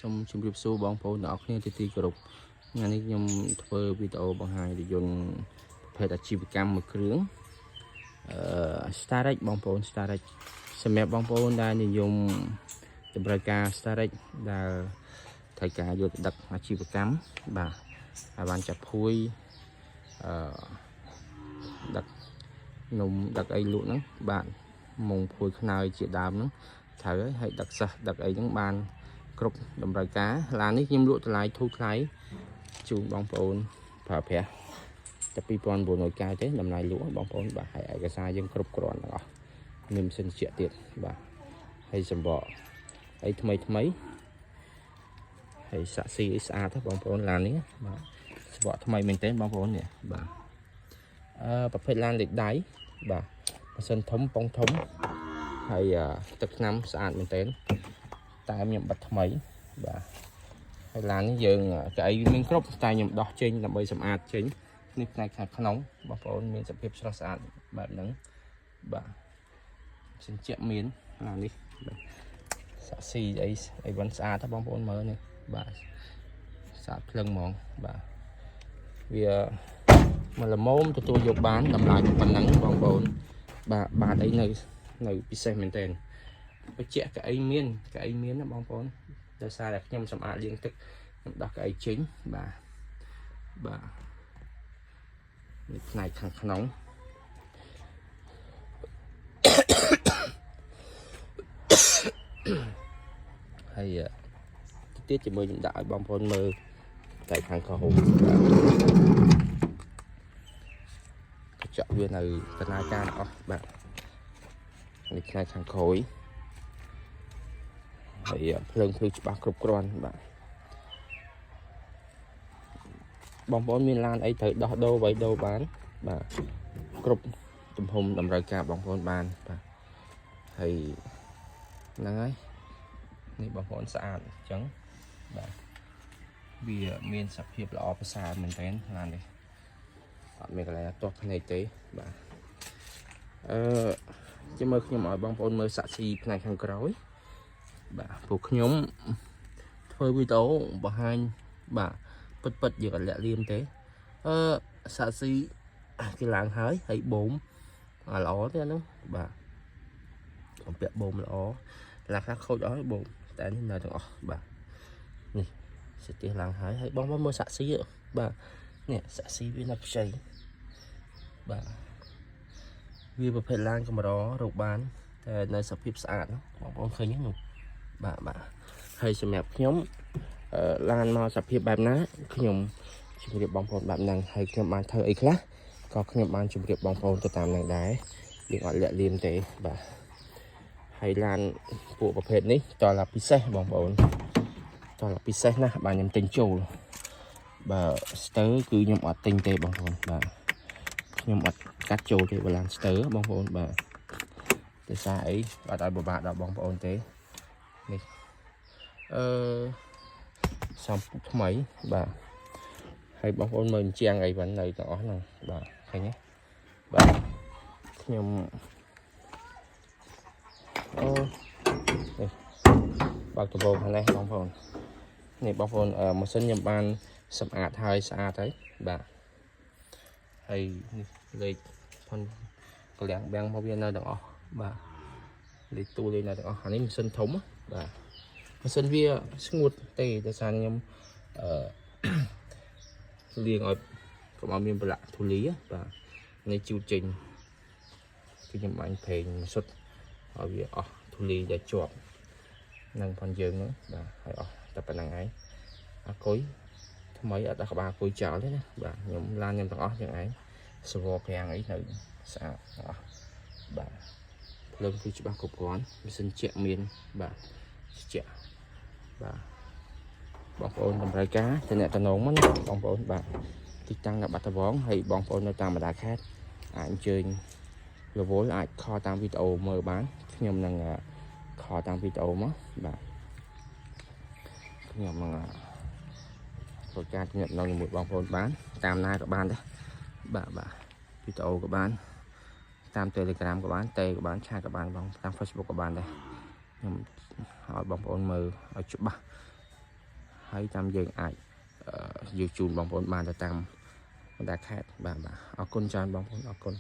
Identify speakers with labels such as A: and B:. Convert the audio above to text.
A: សូមជម្រាបសួរបងប្អូនទាំងអស់គ្នាទីគោរពថ្ងៃនេះខ្ញុំធ្វើវីដេអូបង្ហាញរថយន្តប្រភេទអាជីវកម្មមួយគ្រឿងStarrex បងប្អូន Starrex សម្រាប់បងប្អូនដែលនិយមតម្រូវការ Starrex ដែលត្រូវការយកទៅដឹកអាជីវកម្មបាទហើយបានចាប់ភួយដឹកនំដឹកអីលក់ហ្នឹងបាទមុងភួយខ្នើយជាដើមហ្នឹងត្រូវហើយដឹកសិស្សដឹកអីហ្នឹងបានគ្រប់តម្រូវការឡាននេះខ្ញុំលក់តម្លៃធូរថ្លៃជូនបងប្អូនប្រើប្រាស់តែ2990ទេតម្លៃលក់បងប្អូនបាទហើយឯកសារយើងគ្រប់គ្រាន់ទាំងអស់មានម៉ាស៊ីនត្រជាក់ទៀតបាទហើយសម្បកអីថ្មីហើយសាក់ស៊ីស្អាតបងប្អូនឡាននេះបាទសម្បកថ្មីមែនទេបងប្អូននេះបាទប្រភេទឡានលេខដៃបាទម៉ាស៊ីនធំប៉ុងធំហើយទឹកថ្នាំស្អាតមែនទេតែខ្ញុំបិទថ្មីបាទហើយឡាននេះយើងកៅអីមានគ្រប់តែខ្ញុំដោះចេញដើម្បីសម្អាតចេញនេះផ្នែកខាងក្នុងបងប្អូនមានសភាពស្រស់ស្អាតបែបហ្នឹងបាទសិនជាមានឡាននេះសាក់ស៊ីអីវ៉ាន់ស្អាតបងប្អូនមើលនេះបាទស្អាតភ្លឹងហ្មងបាទវាមកល្មមទទួលយកបានតម្លៃប៉ុណ្ណឹងបងប្អូនបាទបាទអីនៅពិសេសមែនទែនបញ្ជាក់កៅអីមានណាបងប្អូនដោយសារតែខ្ញុំសម្អាតលាងទឹកខ្ញុំដោះកៅអីចេញបាទនេះផ្នែកខាងក្នុងហើយទៀតជាមួយខ្ញុំដាក់ឲ្យបងប្អូនមើលតែខាងក្រហមកញ្ចក់វានៅដំណើរការអស់បាទនេះផ្នែកខាងក្រោយហើយភ្លើងច្បាស់គ្រប់គ្រាន់បាទបងប្អូនមានឡានអីត្រូវដោះដូរໄວដូរបានបាទគ្រប់ទំហំតម្រូវការបងប្អូនបានបាទហើយហ្នឹងហើយនេះបងប្អូនស្អាតអញ្ចឹងបាទវាមានសភាពល្អប្រសើរមែនទែនឡាននេះអត់មានកន្លែងទាស់ភ្នែកទេបាទចាំមើលខ្ញុំឲ្យបងប្អូនមើលសាក់ស៊ីផ្នែកខាងក្រោយបាទពួកខ្ញុំធ្វើវីដេអូបង្ហាញបាទពិតយើងអត់លាក់លៀមទេសាក់ស៊ីគេឡើងហើយបូមល្អទេអាហ្នឹងបាទបំពាក់បូមល្អខ្លះខូចអស់ហើយបូមតែនេះនៅទាំងអស់បាទនេះស្ទះឡើងហើយបងប្អូនមើលសាក់ស៊ីបាទនេះសាក់ស៊ីវានៅខ្ចីបាទវាប្រភេទឡានកម្ររកបានតែនៅសភាពស្អាតបងប្អូនឃើញហ្នឹងបាទហើយសម្រាប់ខ្ញុំឡានមកសភាពបែបណាខ្ញុំជម្រាបបងប្អូនបែបហ្នឹងហើយខ្ញុំបានធ្វើអីខ្លះក៏ខ្ញុំបានជម្រាបបងប្អូនទៅតាមហ្នឹងដែរយើងអត់លាក់លៀមទេបាទហើយឡានពួកប្រភេទនេះតឡាពិសេសបងប្អូនតឡាពិសេសណាស់បាទខ្ញុំទិញចូលបាទស្ទើគឺខ្ញុំអត់ទិញទេបងប្អូនបាទខ្ញុំអត់កាត់ចូលទេបឡានស្ទើបងប្អូនបាទដោយសារអីអត់ឲ្យពិបាកដល់បងប្អូនទេនេះសំពុកថ្មីបាទហើយបងប្អូនមើលជាងអីវិញនៅទាំងអស់ហ្នឹងបាទឃើញទេបាទខ្ញុំនេះបើកដំបូងខាងនេះបងប្អូននេះបងប្អូនម៉ាស៊ីនខ្ញុំបានសម្អាតហើយស្អាតហើយបាទហើយនេះលេខផុនកលាំងបាំងមកវានៅទាំងអស់បាទលេខទូលេខនៅទាំងអស់អានេះម៉ាស៊ីនធំបាទម៉ាស៊ីនវាស្ងួតទេដោយសារខ្ញុំលាងឲ្យកុំឲ្យមានប្រឡាក់ធូលីបាទនេះជូតចេញគឺខ្ញុំបាញ់ប្រេងសុទ្ធឲ្យវាអស់ធូលីដែលជាប់នឹងផងយើងហ្នឹងបាទហើយអស់តែប៉ុណ្្នឹងឯងអាគុយថ្មីអត់ដាក់ក្បាលគុយចោលទេណាបាទខ្ញុំឡានខ្ញុំទាំងអស់យ៉ាងឯងសវប្រាំងអីនៅស្អាតទាំងអស់បាទភ្លើងគឺច្បាស់គ្រប់គ្រាន់ម៉ាស៊ីនជែកមានបាទជែកបាទបងប្អូនតម្រូវការទៅអ្នកតំណងមកណាបងប្អូនបាទទីតាំងនៅបាត់ដំបងហើយបងប្អូននៅតាមបណ្ដាខេត្តអាចអញ្ជើញរវល់អាចខលតាមវីដេអូមើលបានខ្ញុំនឹងខលតាមវីដេអូមកបាទខ្ញុំនឹងធ្វើការទំនាក់ទំនងជាមួយបងប្អូនបានតាមណាក៏បានដែរបាទវីដេអូក៏បានតាម Telegram ក៏បានតែក៏បានឆាតក៏បានបងតាម Facebook ក៏បានដែរខ្ញុំឲ្យបងប្អូនមើលឲ្យច្បាស់ ហើយតាមយើងអាចយកជូនបងប្អូនបានទៅតាមបណ្ដាខេត្តបាទអរគុណច្រើនបងប្អូនអរគុណ